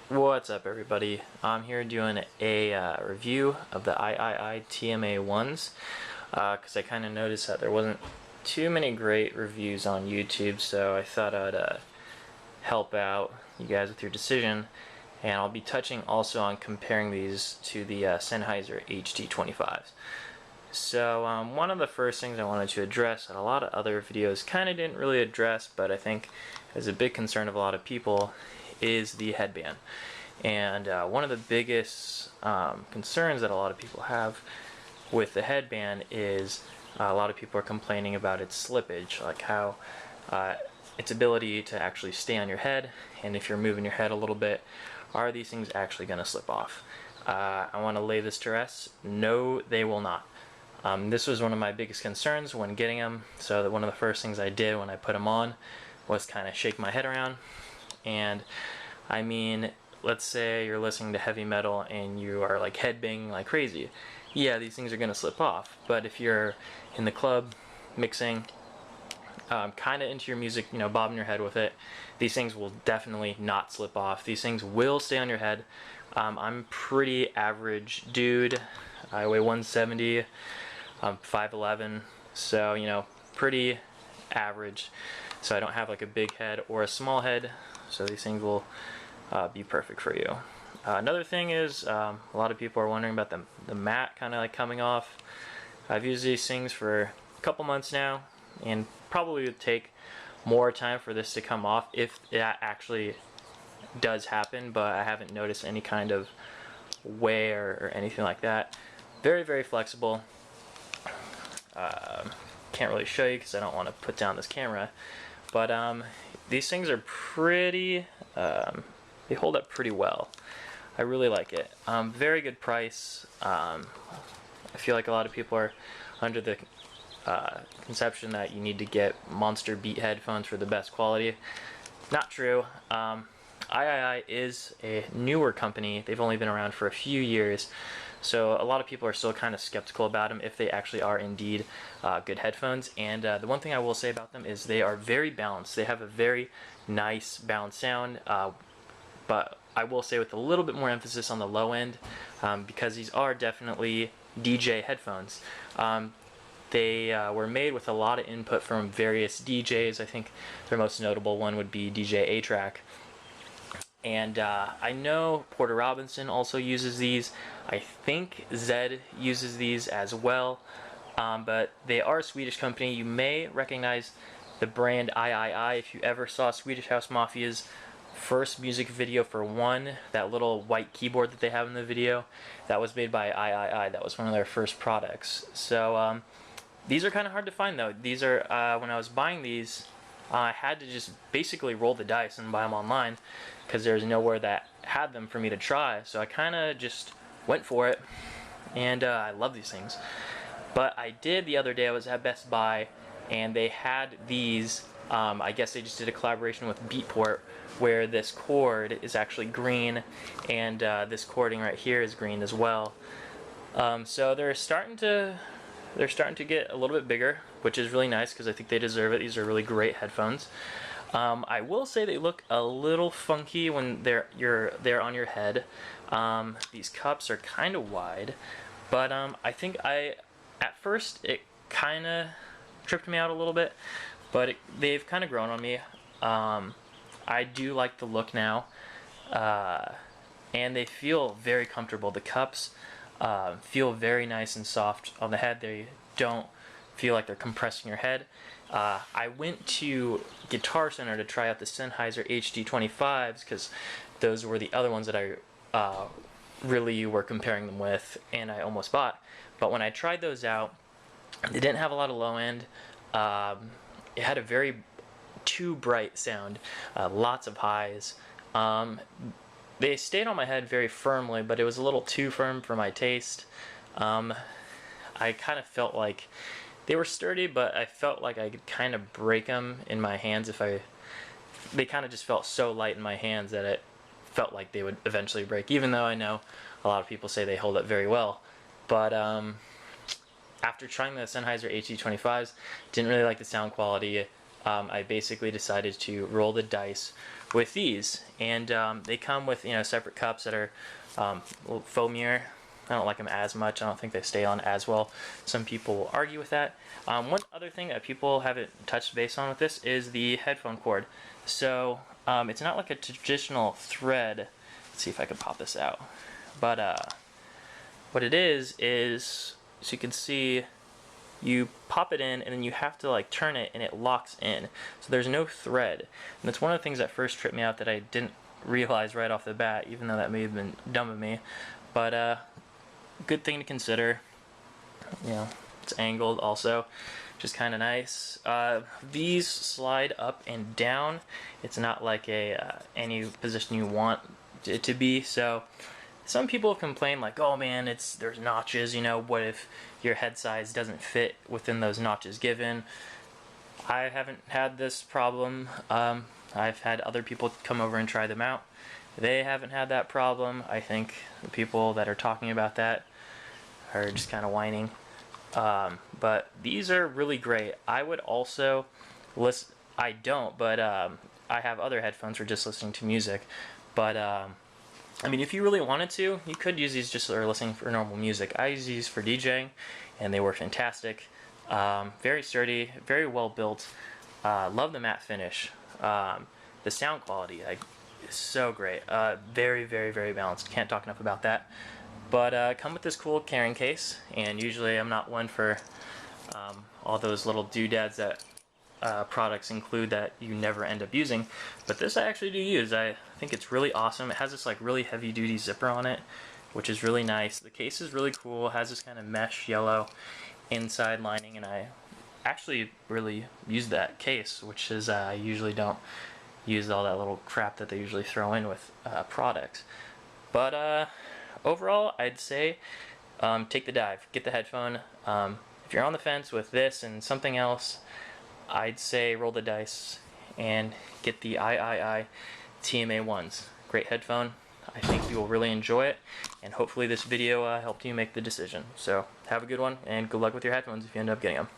What's up, everybody? I'm here doing a review of the Aiaiai TMA-1s because I kind of noticed that there wasn't too many great reviews on YouTube, so I thought I'd help out you guys with your decision. And I'll be touching also on comparing these to the Sennheiser HD25s. So one of the first things I wanted to address, and a lot of other videos kind of didn't really address, but I think is a big concern of a lot of people, is the headband. And one of the biggest concerns that a lot of people have with the headband is a lot of people are complaining about its slippage, like how its ability to actually stay on your head, and if you're moving your head a little bit, are these things actually going to slip off? I want to lay this to rest. No, they will not. This was one of my biggest concerns when getting them, so that one of the first things I did when I put them on was kind of shake my head around. And I mean, let's say you're listening to heavy metal and you are like headbanging like crazy. Yeah, these things are going to slip off. But if you're in the club mixing, kind of into your music, you know, bobbing your head with it, these things will definitely not slip off. These things will stay on your head. I'm pretty average dude. I weigh 170. I'm 5'11", so you know, pretty average. So I don't have like a big head or a small head, so these things will be perfect for you. Another thing is a lot of people are wondering about the mat kind of like coming off. I've used these things for a couple months now, and probably would take more time for this to come off if that actually does happen, but I haven't noticed any kind of wear or anything like that. Very, very flexible. Can't really show you because I don't want to put down this camera, but these things are pretty, they hold up pretty well. I really like it. Very good price. I feel like a lot of people are under the conception that you need to get monster beat headphones for the best quality. Not true. Aiaiai is a newer company. They've only been around for a few years, so a lot of people are still kind of skeptical about them if they actually are indeed good headphones. And the one thing I will say about them is they are very balanced. They have a very nice balanced sound, but I will say with a little bit more emphasis on the low end, because these are definitely DJ headphones. They were made with a lot of input from various DJs. I think their most notable one would be DJ A-Track. And I know Porter Robinson also uses these. I think Zed uses these as well. But they are a Swedish company. You may recognize the brand Aiaiai if you ever saw Swedish House Mafia's first music video for One, that little white keyboard that they have in the video. That was made by Aiaiai. That was one of their first products. So these are kind of hard to find though. These are, when I was buying these, I had to just basically roll the dice and buy them online because there's nowhere that had them for me to try. So I kind of just went for it, and I love these things. But I did the other day, I was at Best Buy, and they had these, I guess they just did a collaboration with Beatport, where this cord is actually green, and this cording right here is green as well. So they're starting to get a little bit bigger, which is really nice because I think they deserve it. These are really great headphones. I will say they look a little funky when they're on your head. These cups are kind of wide, but I think at first it kind of tripped me out a little bit, but they've kind of grown on me. I do like the look now, and they feel very comfortable. The cups feel very nice and soft on the head. They don't feel like they're compressing your head. I went to Guitar Center to try out the Sennheiser HD25s because those were the other ones that I really were comparing them with, and I almost bought. But when I tried those out, they didn't have a lot of low end. It had a very too bright sound, lots of highs. They stayed on my head very firmly, but it was a little too firm for my taste. I kind of felt like they were sturdy, but I felt like I could kind of break them in my hands if they kind of just felt so light in my hands that it felt like they would eventually break, even though I know a lot of people say they hold up very well. But after trying the Sennheiser HD25s, didn't really like the sound quality. I basically decided to roll the dice with these, and they come with separate cups that are foamier. I don't like them as much. I don't think they stay on as well. Some people will argue with that. One other thing that people haven't touched base on with this is the headphone cord. So it's not like a traditional thread. Let's see if I can pop this out. But what it is, so you can see, you pop it in and then you have to like turn it and it locks in. So there's no thread. And that's one of the things that first tripped me out that I didn't realize right off the bat, even though that may have been dumb of me. But good thing to consider. It's angled also, which is kind of nice. These slide up and down. It's not like any position you want it to be. So some people have complained like, oh man, there's notches, what if your head size doesn't fit within those notches given? I haven't had this problem. I've had other people come over and try them out. They haven't had that problem. I think the people that are talking about that are just kind of whining. But these are really great. I would also listen. I don't, but I have other headphones for just listening to music. But I mean, if you really wanted to, you could use these just for listening for normal music. I use these for DJing, and they work fantastic. Very sturdy, very well built. Love the matte finish. The sound quality is so great. Very, very, very balanced. Can't talk enough about that. But come with this cool carrying case, and usually I'm not one for all those little doodads that products include that you never end up using, but this I actually do use. I think it's really awesome. It has this like really heavy duty zipper on it, which is really nice. The case is really cool. It has this kind of mesh yellow inside lining, and I actually really use that case, which is I usually don't use all that little crap that they usually throw in with products. But overall, I'd say take the dive, get the headphone. If you're on the fence with this and something else, I'd say roll the dice and get the Aiaiai TMA-1s. Great headphone. I think you will really enjoy it, and hopefully this video helped you make the decision. So have a good one, and good luck with your headphones if you end up getting them.